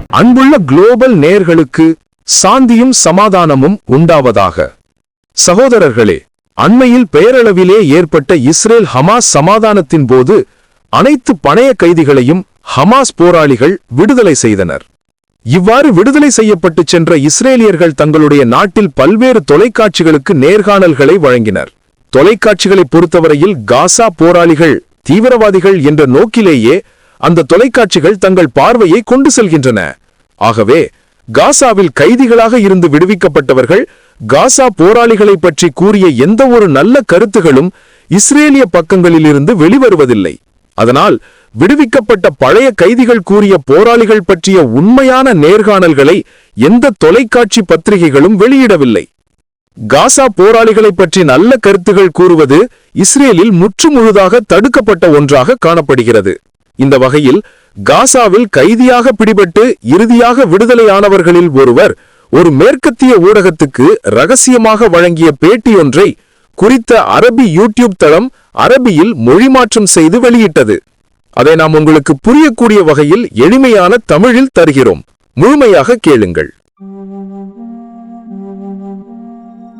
அன்புள்ள குளோபல் நேயர்களுக்கு சாந்தியும் சமாதானமும் உண்டாவதாக. சகோதரர்களே, அண்மையில் பெயரளவிலே ஏற்பட்ட இஸ்ரேல் ஹமாஸ் சமாதானத்தின் போது அனைத்து பணைய கைதிகளையும் ஹமாஸ் போராளிகள் விடுதலை செய்தனர். இவ்வாறு விடுதலை செய்யப்பட்டு சென்ற இஸ்ரேலியர்கள் தங்களுடைய நாட்டில் பல்வேறு தொலைக்காட்சிகளுக்கு நேர்காணல்களை வழங்கினர். தொலைக்காட்சிகளை பொறுத்தவரையில் காசா போராளிகள் தீவிரவாதிகள் என்ற நோக்கிலேயே அந்த தொலைக்காட்சிகள் தங்கள் பார்வையை கொண்டு செல்கின்றன. ஆகவே காசாவில் கைதிகளாக இருந்து விடுவிக்கப்பட்டவர்கள் காசா போராளிகளை பற்றி கூறிய எந்த ஒரு நல்ல கருத்துகளும் இஸ்ரேலிய பக்கங்களிலிருந்து வெளிவருவதில்லை. அதனால் விடுவிக்கப்பட்ட பழைய கைதிகள் கூறிய போராளிகள் பற்றிய உண்மையான நேர்காணல்களை எந்த தொலைக்காட்சி பத்திரிகைகளும் வெளியிடவில்லை. காசா போராளிகளை பற்றி நல்ல கருத்துகள் கூறுவது இஸ்ரேலில் முற்றுமுழுதாக தடுக்கப்பட்ட ஒன்றாக காணப்படுகிறது. இந்த வகையில் காசாவில் கைதியாக பிடிபட்டு இறுதியாக விடுதலையானவர்களில் ஒருவர் ஒரு மேற்கத்திய ஊடகத்துக்கு ரகசியமாக வழங்கிய பேட்டியொன்றை குறித்த அரபி யூடியூப் தளம் அரபியில் மொழிமாற்றம் செய்து வெளியிட்டது. அதை நாம் உங்களுக்கு புரியக்கூடிய வகையில் எளிமையான தமிழில் தருகிறோம். முழுமையாக கேளுங்கள்.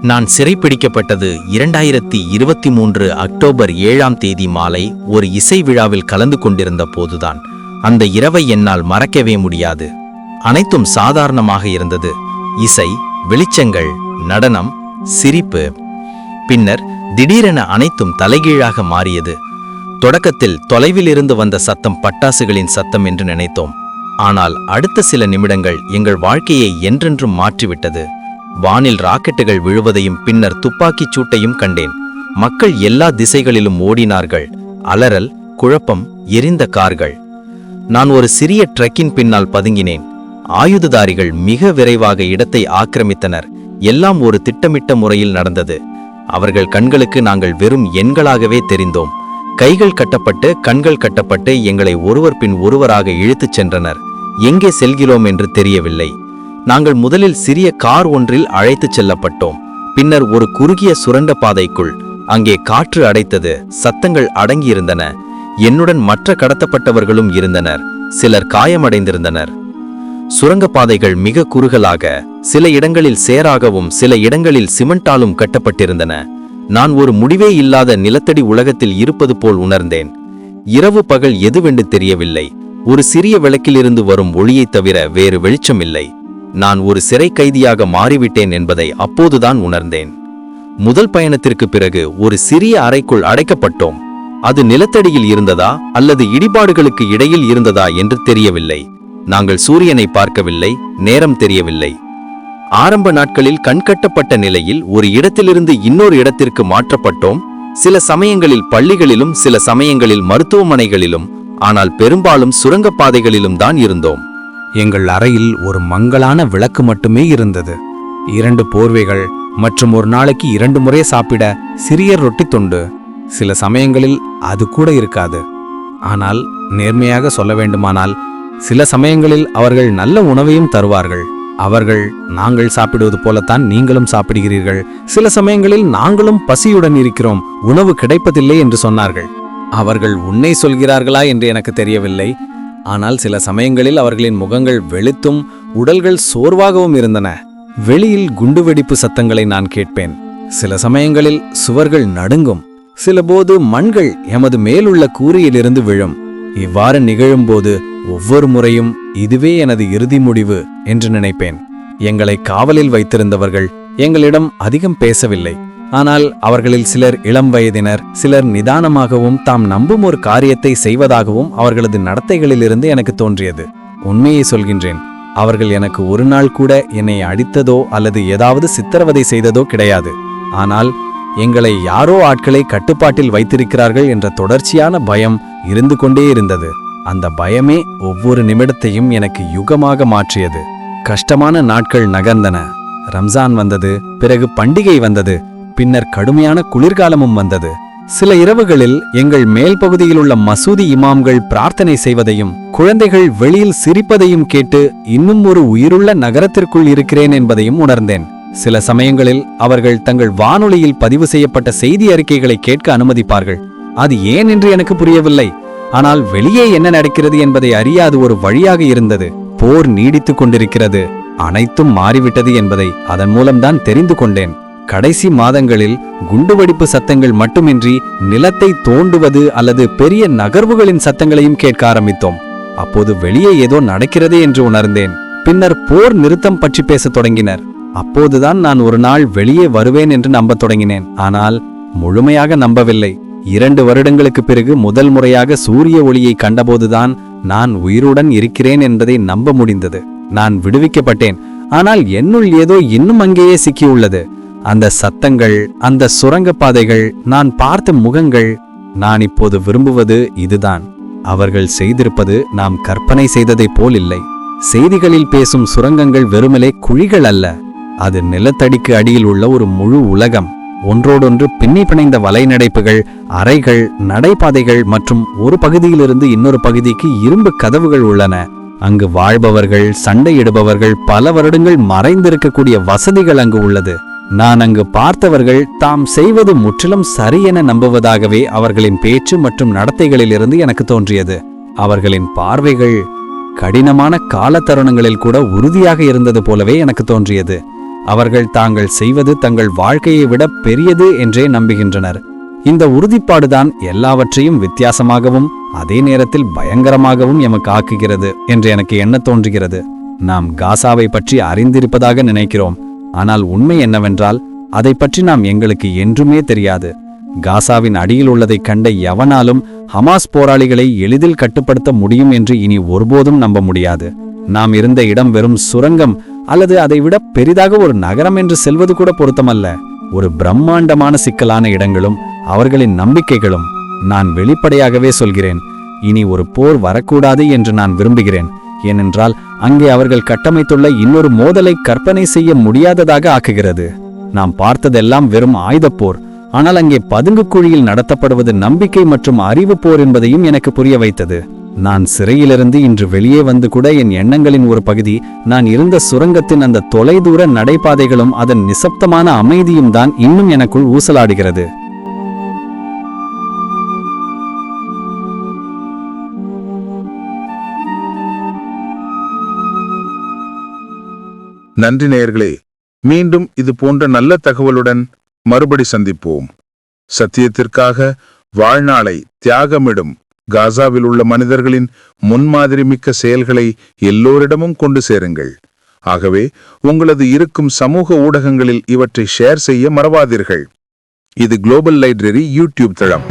நான் சிறைப்பிடிக்கப்பட்டது 2023 அக்டோபர் 7ஆம் தேதி மாலை ஒரு இசை விழாவில் கலந்து கொண்டிருந்த போதுதான். அந்த இரவை என்னால் மறக்கவே முடியாது. அனைத்தும் சாதாரணமாக இருந்தது. இசை, வெளிச்சங்கள், நடனம், சிரிப்பு. பின்னர் திடீரென அனைத்தும் தலைகீழாக மாறியது. தொடக்கத்தில் தொலைவில் இருந்து வந்த சத்தம் பட்டாசுகளின் சத்தம் என்று நினைத்தோம். ஆனால் அடுத்த சில நிமிடங்கள் எங்கள் வாழ்க்கையை என்றென்றும் மாற்றிவிட்டது. வானில் ராக்கெட்டுகள் விழுவதையும் பின்னர் துப்பாக்கிச் சூட்டையும் கண்டேன். மக்கள் எல்லா திசைகளிலும் ஓடினார்கள். அலறல், குழப்பம், எரிந்த கார்கள். நான் ஒரு சிறிய ட்ரக்கின் பின்னால் பதுங்கினேன். ஆயுததாரிகள் மிக விரைவாக இடத்தை ஆக்கிரமித்தனர். எல்லாம் ஒரு திட்டமிட்ட முறையில் நடந்தது. அவர்கள் கண்களுக்கு நாங்கள் வெறும் எண்களாகவே தெரிந்தோம். கைகள் கட்டப்பட்டு கண்கள் கட்டப்பட்டு எங்களை ஒருவர் பின் ஒருவராக இழுத்துச் சென்றனர். எங்கே செல்கிறோம் என்று தெரியவில்லை. நாங்கள் முதலில் சிறிய கார் ஒன்றில் அழைத்துச் செல்லப்பட்டோம். பின்னர் ஒரு குறுகிய சுரண்ட பாதைக்குள். அங்கே காற்று அடைத்தது. சத்தங்கள் அடங்கியிருந்தன. என்னுடன் மற்ற கடத்தப்பட்டவர்களும் இருந்தனர். சிலர் காயமடைந்திருந்தனர். சுரங்கப்பாதைகள் மிக குறுகலாக, சில இடங்களில் சேராகவும் சில இடங்களில் சிமெண்டாலும் கட்டப்பட்டிருந்தன. நான் ஒரு முடிவே இல்லாத நிலத்தடி உலகத்தில் இருப்பது போல் உணர்ந்தேன். இரவு பகல் எதுவென்று தெரியவில்லை. ஒரு சிறிய விளக்கிலிருந்து வரும் ஒளியைத் தவிர வேறு வெளிச்சம் இல்லை. நான் ஒரு சிறை கைதியாக மாறிவிட்டேன் என்பதை அப்போதுதான் உணர்ந்தேன். முதல் பயணத்திற்கு பிறகு ஒரு சிறிய அறைக்குள் அடைக்கப்பட்டோம். அது நிலத்தடியில் இருந்ததா அல்லது இடிபாடுகளுக்கு இடையில் இருந்ததா என்று தெரியவில்லை. நாங்கள் சூரியனை பார்க்கவில்லை. நேரம் தெரியவில்லை. ஆரம்ப நாட்களில் கண்கட்டப்பட்ட நிலையில் ஒரு இடத்திலிருந்து இன்னொரு இடத்திற்கு மாற்றப்பட்டோம். சில சமயங்களில் பள்ளிகளிலும் சில சமயங்களில் மருத்துவமனைகளிலும், ஆனால் பெரும்பாலும் சுரங்கப்பாதைகளிலும் தான் இருந்தோம். எங்கள் அறையில் ஒரு மங்கலான விளக்கு மட்டுமே இருந்தது. 2 போர்வைகள் மற்றும் ஒரு நாளைக்கு 2 முறை சாப்பிட சிறிய ரொட்டி துண்டு. சில சமயங்களில் அது கூட இருக்காது. ஆனால் நேர்மையாக சொல்ல வேண்டுமானால் சில சமயங்களில் அவர்கள் நல்ல உணவையும் தருவார்கள். அவர்கள், நாங்கள் சாப்பிடுவது போலத்தான் நீங்களும் சாப்பிடுகிறீர்கள். சில சமயங்களில் நாங்களும் பசியுடன் இருக்கிறோம், உணவு கிடைப்பதில்லை என்று சொன்னார்கள். அவர்கள் உன்னை சொல்கிறார்களா என்று எனக்கு தெரியவில்லை. ஆனால் சில சமயங்களில் அவர்களின் முகங்கள் வெளுத்தும் உடல்கள் சோர்வாகவும் இருந்தன. வெளியில் குண்டுவெடிப்பு சத்தங்களை நான் கேட்பேன். சில சமயங்களில் சுவர்கள் நடுங்கும். சிலபோது மண்கள் எமது மேலுள்ள கூரையிலிருந்து விழும். இவ்வாறு நிகழும்போது ஒவ்வொரு முறையும் இதுவே எனது இறுதி முடிவு என்று நினைப்பேன். எங்களை காவலில் வைத்திருந்தவர்கள் எங்களிடம் அதிகம் பேசவில்லை. ஆனால் அவர்களில் சிலர் இளம் வயதினர், சிலர் நிதானமாகவும் தாம் நம்பும் ஒரு காரியத்தை செய்வதாகவும் அவர்களது நடத்தைகளிலிருந்து எனக்கு தோன்றியது. உண்மையை சொல்கின்றேன், அவர்கள் எனக்கு ஒரு நாள் கூட என்னை அடித்ததோ அல்லது ஏதாவது சித்திரவதை செய்ததோ கிடையாது. ஆனால் எங்களை யாரோ ஆட்களை கட்டுப்பாட்டில் வைத்திருக்கிறார்கள் என்ற தொடர்ச்சியான பயம் இருந்து கொண்டே இருந்தது. அந்த பயமே ஒவ்வொரு நிமிடத்தையும் எனக்கு யுகமாக மாற்றியது. கஷ்டமான நாட்கள் நகர்ந்தன. ரம்ஜான் வந்தது, பிறகு பண்டிகை வந்தது, பின்னர் கடுமையான குளிர்காலமும் வந்தது. சில இரவுகளில் எங்கள் மேல் பகுதியில் உள்ள மசூதி இமாம்கள் பிரார்த்தனை செய்வதையும் குழந்தைகள் வெளியில் சிரிப்பதையும் கேட்டு இன்னும் ஒரு உயிருள்ள நகரத்திற்குள் இருக்கிறேன் என்பதையும் உணர்ந்தேன். சில சமயங்களில் அவர்கள் தங்கள் வானொலியில் பதிவு செய்யப்பட்ட செய்தி அறிக்கைகளை கேட்க அனுமதிப்பார்கள். அது ஏன் என்று எனக்கு புரியவில்லை. ஆனால் வெளியே என்ன நடக்கிறது என்பதை அறியாது ஒரு வழியாக இருந்தது. போர் நீடித்துக் கொண்டிருக்கிறது. அனைத்தும் மாறிவிட்டது என்பதை அதன் மூலம்தான் தெரிந்து கொண்டேன். கடைசி மாதங்களில் குண்டுவெடிப்பு சத்தங்கள் மட்டுமின்றி நிலத்தை தோண்டுவது அல்லது பெரிய நகர்வுகளின் சத்தங்களையும் கேட்க ஆரம்பித்தோம். அப்போது வெளியே ஏதோ நடக்கிறதே என்று உணர்ந்தேன். பின்னர் போர் நிறுத்தம் பற்றி பேசத் தொடங்கினர். அப்போதுதான் நான் ஒரு நாள் வெளியே வருவேன் என்று நம்பத் தொடங்கினேன். ஆனால் முழுமையாக நம்பவில்லை. 2 வருடங்களுக்கு பிறகு முதல் முறையாக சூரிய ஒளியை கண்டபோதுதான் நான் உயிருடன் இருக்கிறேன் என்பதை நம்ப முடிந்தது. நான் விடுவிக்கப்பட்டேன். ஆனால் என்னுள் ஏதோ இன்னும் அங்கேயே சிக்கியுள்ளது. அந்த சத்தங்கள், அந்த சுரங்கப்பாதைகள், நான் பார்த்த முகங்கள். நான் இப்போது விரும்புவது இதுதான். அவர்கள் செய்திருப்பது நாம் கற்பனை செய்ததைப் போல் இல்லை. செய்திகளில் பேசும் சுரங்கங்கள் வெறுமலே குழிகள் அல்ல. அது நிலத்தடிக்கு அடியில் உள்ள ஒரு முழு உலகம். ஒன்றோடொன்று பின்னி பிணைந்த வலைநடைப்புகள், அறைகள், நடைபாதைகள் மற்றும் ஒரு பகுதியிலிருந்து இன்னொரு பகுதிக்கு இரும்பு கதவுகள் உள்ளன. அங்கு வாழ்பவர்கள், சண்டையிடுபவர்கள், பல வருடங்கள் மறைந்திருக்கக்கூடிய வசதிகள் அங்கு உள்ளது. நான் அங்கு பார்த்தவர்கள் தாம் செய்வது முற்றிலும் சரியென நம்புவதாகவே அவர்களின் பேச்சு மற்றும் நடத்தைகளிலிருந்து எனக்கு தோன்றியது. அவர்களின் பார்வைகள் கடினமான காலத்தருணங்களில் கூட உறுதியாக இருந்தது போலவே எனக்கு தோன்றியது. அவர்கள் தாங்கள் செய்வது தங்கள் வாழ்க்கையை விட பெரியது என்றே நம்புகின்றனர். இந்த உறுதிப்பாடுதான் எல்லாவற்றையும் வித்தியாசமாகவும் அதே நேரத்தில் பயங்கரமாகவும் எமக்கு ஆக்குகிறது என்று எனக்கு எண்ண தோன்றுகிறது. நாம் காசாவை பற்றி அறிந்திருப்பதாக நினைக்கிறோம். ஆனால் உண்மை என்னவென்றால் அதை பற்றி நாம் எங்களுக்கு என்றுமே தெரியாது. காசாவின் அடியில் உள்ளதைக் கண்ட எவனாலும் ஹமாஸ் போராளிகளை எளிதில் கட்டுப்படுத்த முடியும் என்று இனி ஒருபோதும் நம்ப முடியாது. நாம் இருந்த இடம் வெறும் சுரங்கம் அல்லது அதைவிட பெரிதாக ஒரு நகரம் என்று செல்வது கூட பொருத்தமல்ல. ஒரு பிரம்மாண்டமான சிக்கலான இடங்களும் அவர்களின் நம்பிக்கைகளும். நான் வெளிப்படையாகவே சொல்கிறேன், இனி ஒரு போர் வரக்கூடாது என்று நான் விரும்புகிறேன். ஏனென்றால் அங்கே அவர்கள் கட்டமைத்துள்ள இன்னொரு மோதலை கற்பனை செய்ய முடியாததாக ஆக்குகிறது. நாம் பார்த்ததெல்லாம் வெறும் ஆயுதப்போர். ஆனால் அங்கே பதுங்கு குழியில் நடத்தப்படுவது நம்பிக்கை மற்றும் அறிவு போர் என்பதையும் எனக்கு புரிய வைத்தது. நான் சிறையிலிருந்து இன்று வெளியே வந்து கூட என் எண்ணங்களின் ஒரு பகுதி நான் இருந்த சுரங்கத்தின் அந்த தொலைதூர நடைபாதைகளும் அதன் நிசப்தமான அமைதியும் தான் இன்னும் எனக்குள் ஊசலாடுகிறது. நன்றி நேயர்களே. மீண்டும் இது போன்ற நல்ல தகவலுடன் மறுபடி சந்திப்போம். சத்தியத்திற்காக வாழ்நாளை தியாகமிடும் காசாவில் உள்ள மனிதர்களின் முன்மாதிரி மிக்க செயல்களை எல்லோரிடமும் கொண்டு சேருங்கள். ஆகவே உங்களது இருக்கும் சமூக ஊடகங்களில் இவற்றை ஷேர் செய்ய மறவாதீர்கள். இது குளோபல் லைப்ரரி யூடியூப் தளம்.